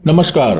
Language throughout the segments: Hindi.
नमस्कार,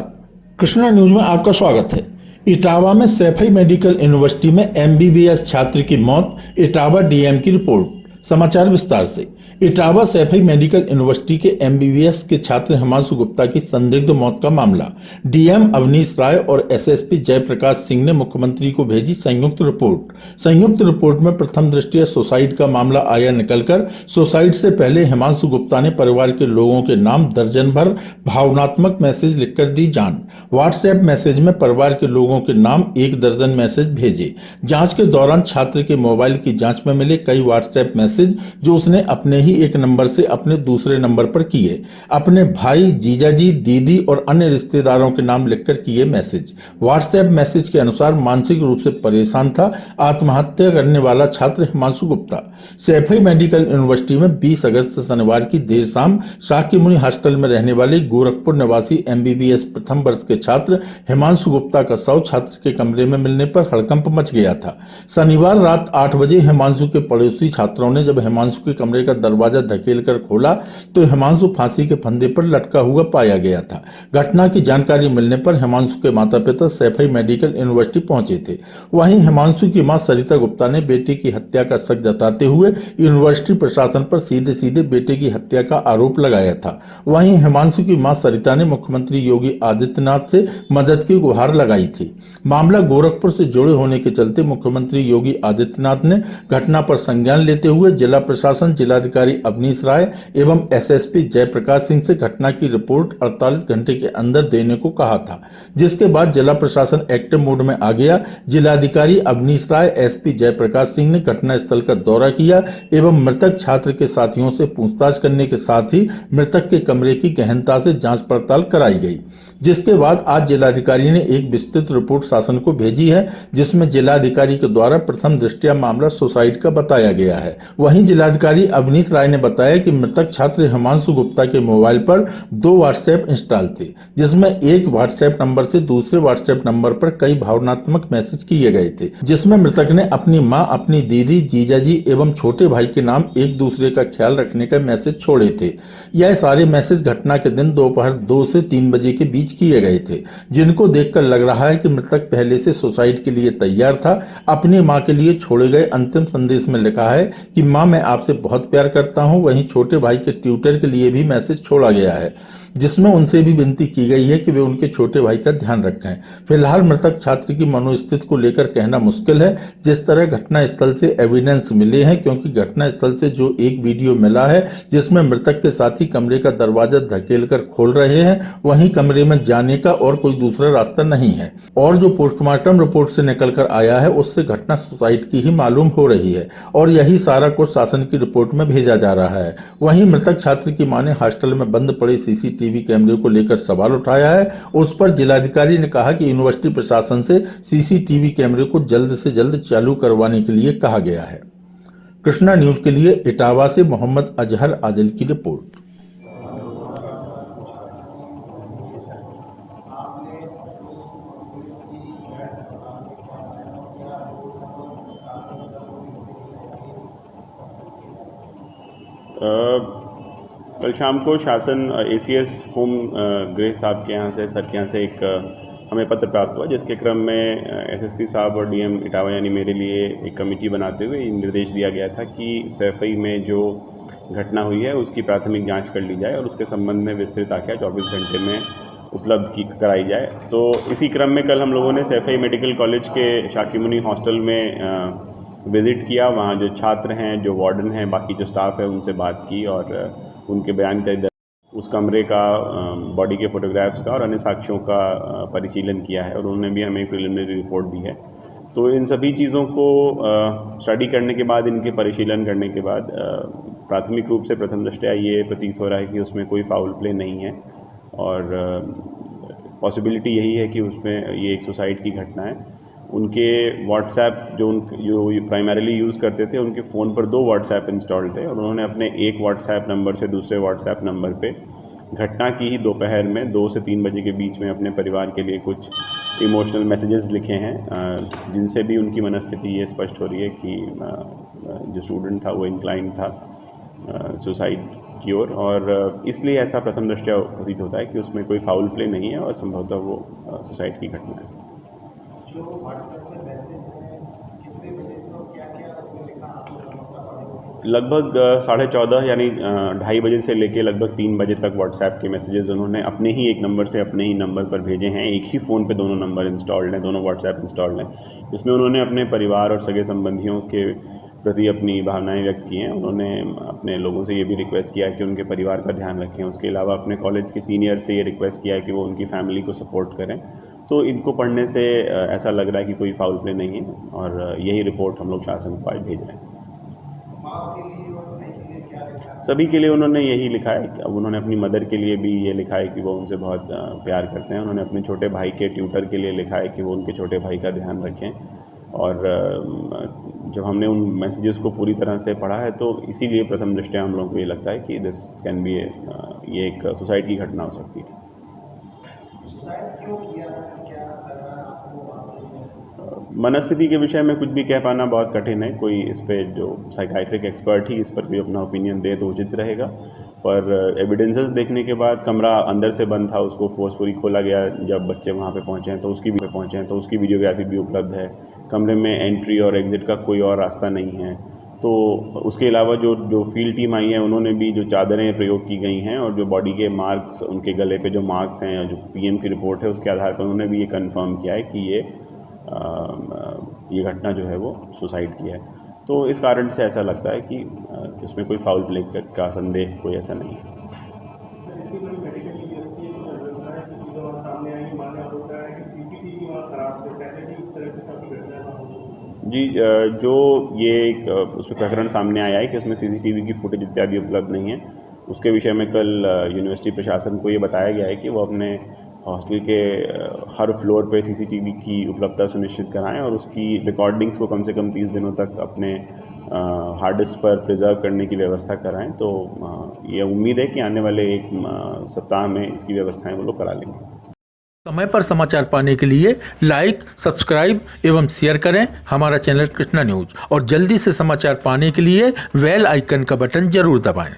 कृष्णा न्यूज में आपका स्वागत है। इटावा में सैफई मेडिकल यूनिवर्सिटी में एमबीबीएस छात्र की मौत, इटावा डीएम की रिपोर्ट। समाचार विस्तार से। इटावा सैफई मेडिकल यूनिवर्सिटी के एमबीबीएस के छात्र हिमांशु गुप्ता की संदिग्ध मौत का मामला डीएम अवनीश राय और एसएसपी जयप्रकाश सिंह ने मुख्यमंत्री को भेजी संयुक्त रिपोर्ट। संयुक्त रिपोर्ट में प्रथम दृष्टया सुसाइड का मामला आया निकलकर। सुसाइड से पहले हिमांशु गुप्ता ने परिवार के लोगों के नाम दर्जन भर भावनात्मक मैसेज लिखकर दी जान। व्हाट्सएप मैसेज में परिवार के लोगों के नाम 1 दर्जन मैसेज भेजे। जांच के दौरान छात्र के मोबाइल की जांच में मिले कई व्हाट्सएप मैसेज जो उसने अपने ही एक नंबर से अपने दूसरे नंबर पर किए। अपने भाई, जीजाजी, दीदी और अन्य रिश्तेदारों के नाम लिखकर किए मैसेज। व्हाट्सएप मैसेज के अनुसार मानसिक रूप से परेशान था आत्महत्या करने वाला छात्र हिमांशु गुप्ता। सैफई मेडिकल यूनिवर्सिटी में 20 अगस्त शनिवार की देर शाम शाक्यमुनि हॉस्टल में रहने वाले गोरखपुर निवासी एमबीबीएस प्रथम वर्ष के छात्र हिमांशु गुप्ता का शव छात्र के कमरे में मिलने पर हड़कंप मच गया था। शनिवार रात 8 बजे हिमांशु के पड़ोसी छात्रों ने जब हिमांशु के कमरे का दरवाजा धकेलकर खोला तो हिमांशु फांसी के फंदे पर लटका हुआ पाया गया था। घटना की जानकारी मिलने पर हिमांशु के माता पिता सैफई मेडिकल यूनिवर्सिटी पहुंचे थे। वहीं हिमांशु की मां सरिता गुप्ता ने बेटे की हत्या का शक जताते हुए यूनिवर्सिटी प्रशासन पर सीधे सीधे बेटे की हत्या का आरोप लगाया था। वहीं हिमांशु की मां सरिता ने मुख्यमंत्री योगी आदित्यनाथ से मदद की गुहार लगाई थी। मामला गोरखपुर से जुड़े होने के चलते मुख्यमंत्री योगी आदित्यनाथ ने घटना पर संज्ञान लेते हुए जिला प्रशासन, जिलाधिकारी अवनीश राय एवं एसएसपी जयप्रकाश सिंह से घटना की रिपोर्ट 48 घंटे के अंदर देने को कहा था, जिसके बाद जिला प्रशासन एक्टिव मोड में आ गया। जिलाधिकारी अवनीश राय, एसपी जयप्रकाश सिंह ने घटनास्थल का दौरा किया एवं मृतक छात्र के साथियों से पूछताछ करने के साथ ही मृतक के कमरे की गहनता से जांच पड़ताल कराई गई, जिसके बाद आज जिलाधिकारी ने एक विस्तृत रिपोर्ट शासन को भेजी है, जिसमें जिलाधिकारी के द्वारा प्रथम दृष्टया मामला सुसाइड का बताया गया है। वहीं जिलाधिकारी अवनीश राय ने बताया कि मृतक छात्र हिमांशु गुप्ता के मोबाइल पर 2 व्हाट्सएप इंस्टॉल थे, जिसमें एक व्हाट्सएप नंबर से दूसरे व्हाट्सएप नंबर पर कई भावनात्मक मैसेज किए गए थे, जिसमें मृतक ने अपनी मां, अपनी दीदी, जीजाजी एवं छोटे भाई के नाम एक दूसरे का ख्याल रखने का मैसेज छोड़े थे। यह सारे मैसेज घटना के दिन दोपहर 2 से 3 बजे के बीच किए गए थे, जिनको देखकर लग रहा है कि मृतक पहले से सुसाइड के लिए तैयार था। अपनी मां के लिए छोड़े गए अंतिम संदेश में लिखा है कि मां, मैं आपसे बहुत प्यार करता हूं। वहीं छोटे भाई के ट्विटर के लिए भी मैसेज छोड़ा गया है, जिसमें उनसे भी विनती की गई है कि वे उनके छोटे भाई का ध्यान रखें। फिलहाल मृतक छात्र की मनोस्थिति को लेकर कहना मुश्किल है। जिस तरह घटना स्थल से एविडेंस मिले हैं, क्योंकि घटना स्थल से जो एक वीडियो मिला है जिसमें मृतक के साथी कमरे का दरवाजा धकेलकर खोल रहे हैं, वहीं कमरे में जाने का और कोई दूसरा रास्ता नहीं है। और जो पोस्टमार्टम रिपोर्ट से निकल कर आया है उससे घटना सुसाइड की ही मालूम हो रही है और यही सारा कुछ शासन की रिपोर्ट में भेजा जा रहा है। वहीं मृतक छात्र की मां ने हॉस्टल में बंद पड़े सीसीटीवी कैमरे को लेकर सवाल उठाया है। उस पर जिलाधिकारी ने कहा कि यूनिवर्सिटी प्रशासन से सीसीटीवी कैमरे को जल्द से जल्द चालू करवाने के लिए कहा गया है। कृष्णा न्यूज के लिए इटावा से मोहम्मद अजहर आदिल की रिपोर्ट। कल शाम को शासन एसीएस होम गृह साहब के यहाँ से, सर के यहाँ से एक हमें पत्र प्राप्त हुआ, जिसके क्रम में एसएसपी साहब और डीएम इटावा यानी मेरे लिए एक कमेटी बनाते हुए निर्देश दिया गया था कि सैफई में जो घटना हुई है उसकी प्राथमिक जांच कर ली जाए और उसके संबंध में विस्तृत आख्या 24 घंटे में उपलब्ध कराई जाए। तो इसी क्रम में कल हम लोगों ने सैफई मेडिकल कॉलेज के शाक्यमुनि हॉस्टल में विज़िट किया। वहाँ जो छात्र हैं, जो वार्डन हैं, बाकी जो स्टाफ है, उनसे बात की और उनके बयान के उस कमरे का, बॉडी के फोटोग्राफ्स का और अन्य साक्ष्यों का परिशीलन किया है और उन्होंने भी हमें एक प्रिलिमिनरी रिपोर्ट दी है। तो इन सभी चीज़ों को स्टडी करने के बाद, इनके परिशीलन करने के बाद प्राथमिक रूप से प्रथम दृष्टया ये प्रतीत हो रहा है कि उसमें कोई फाउल प्ले नहीं है और पॉसिबिलिटी यही है कि उसमें ये एक सुसाइड की घटना है। उनके व्हाट्सएप जो प्राइमरीली यूज़ करते थे, उनके फ़ोन पर 2 व्हाट्सएप इंस्टॉल थे और उन्होंने अपने एक व्हाट्सएप नंबर से दूसरे व्हाट्सएप नंबर पे घटना की ही दोपहर में 2 से 3 बजे के बीच में अपने परिवार के लिए कुछ इमोशनल मैसेजेस लिखे हैं, जिनसे भी उनकी मनस्थिति ये स्पष्ट हो रही है कि जो स्टूडेंट था वो इंक्लाइन था सुसाइड की ओर, और इसलिए ऐसा प्रथम दृष्टया प्रतीत होता है कि उसमें कोई फाउल प्ले नहीं है और संभवतः वो सुसाइड की घटना है। जो व्हाट्सएप में मैसेज है कितने बजे से और क्या क्या उसमें लिखा आपको समझना पड़ेगा? लगभग 14:30 यानी 2:30 बजे से लेके लगभग 3 बजे तक व्हाट्सएप के मैसेजेस उन्होंने अपने ही एक नंबर से अपने ही नंबर पर भेजे हैं। एक ही फ़ोन पे दोनों नंबर इंस्टॉल्ड हैं, दोनों व्हाट्सएप इंस्टॉल्ड हैं। इसमें उन्होंने अपने परिवार और सगे संबंधियों के प्रति अपनी भावनाएं व्यक्त की हैं। उन्होंने अपने लोगों से ये भी रिक्वेस्ट किया है कि उनके परिवार का ध्यान रखें। उसके अलावा अपने कॉलेज के सीनियर से ये रिक्वेस्ट किया है कि वो उनकी फैमिली को सपोर्ट करें। तो इनको पढ़ने से ऐसा लग रहा है कि कोई फाउल प्ले नहीं है, और यही रिपोर्ट हम लोग शासन को आज भेज रहे हैं। माँ के लिए और भाई के लिए क्या लिखा है? सभी के लिए उन्होंने यही लिखा है। अब उन्होंने अपनी मदर के लिए भी ये लिखा है कि वो उनसे बहुत प्यार करते हैं। उन्होंने अपने छोटे भाई के ट्यूटर के लिए लिखा है कि वो उनके छोटे भाई का ध्यान रखें। और जब हमने उन मैसेजेस को पूरी तरह से पढ़ा है तो इसीलिए प्रथम दृष्टया हम लोगों को ये लगता है कि दिस कैन बी ये एक सुसाइड की घटना हो सकती है। सुसाइड क्यों किया था? क्या लग रहा है आपको? मनस्थिति के विषय में कुछ भी कह पाना बहुत कठिन है। कोई इस पे जो साइकाइट्रिक एक्सपर्ट ही इस पर कोई अपना ओपिनियन दे तो उचित रहेगा। पर एविडेंसेस देखने के बाद कमरा अंदर से बंद था, उसको फोर्सफुली खोला गया जब बच्चे वहाँ पे पहुँचे हैं तो उसकी वीडियोग्राफी भी उपलब्ध है। कमरे में एंट्री और एग्ज़िट का कोई और रास्ता नहीं है। तो उसके अलावा जो फील्ड टीम आई है उन्होंने भी जो चादरें प्रयोग की गई हैं और जो बॉडी के मार्क्स, उनके गले पे जो मार्क्स हैं और जो पीएम की रिपोर्ट है उसके आधार पर उन्होंने भी ये कंफर्म किया है कि ये घटना जो है वो सुसाइड की है। तो इस कारण से ऐसा लगता है कि इसमें कोई फाउल प्ले का संदेह कोई ऐसा नहीं है। जी, जो ये एक उसमें प्रकरण सामने आया है कि उसमें सीसीटीवी की फुटेज इत्यादि उपलब्ध नहीं है, उसके विषय में कल यूनिवर्सिटी प्रशासन को ये बताया गया है कि वो अपने हॉस्टल के हर फ्लोर पे सीसीटीवी की उपलब्धता सुनिश्चित कराएं और उसकी रिकॉर्डिंग्स को कम से कम 30 दिनों तक अपने हार्ड डिस्क पर प्रिजर्व करने की व्यवस्था कराएं। तो ये उम्मीद है कि आने वाले एक सप्ताह में इसकी व्यवस्थाएं वो लोग करा लेंगे। समय पर समाचार पाने के लिए लाइक, सब्सक्राइब एवं शेयर करें हमारा चैनल कृष्णा न्यूज, और जल्दी से समाचार पाने के लिए बेल आइकन का बटन जरूर दबाएं।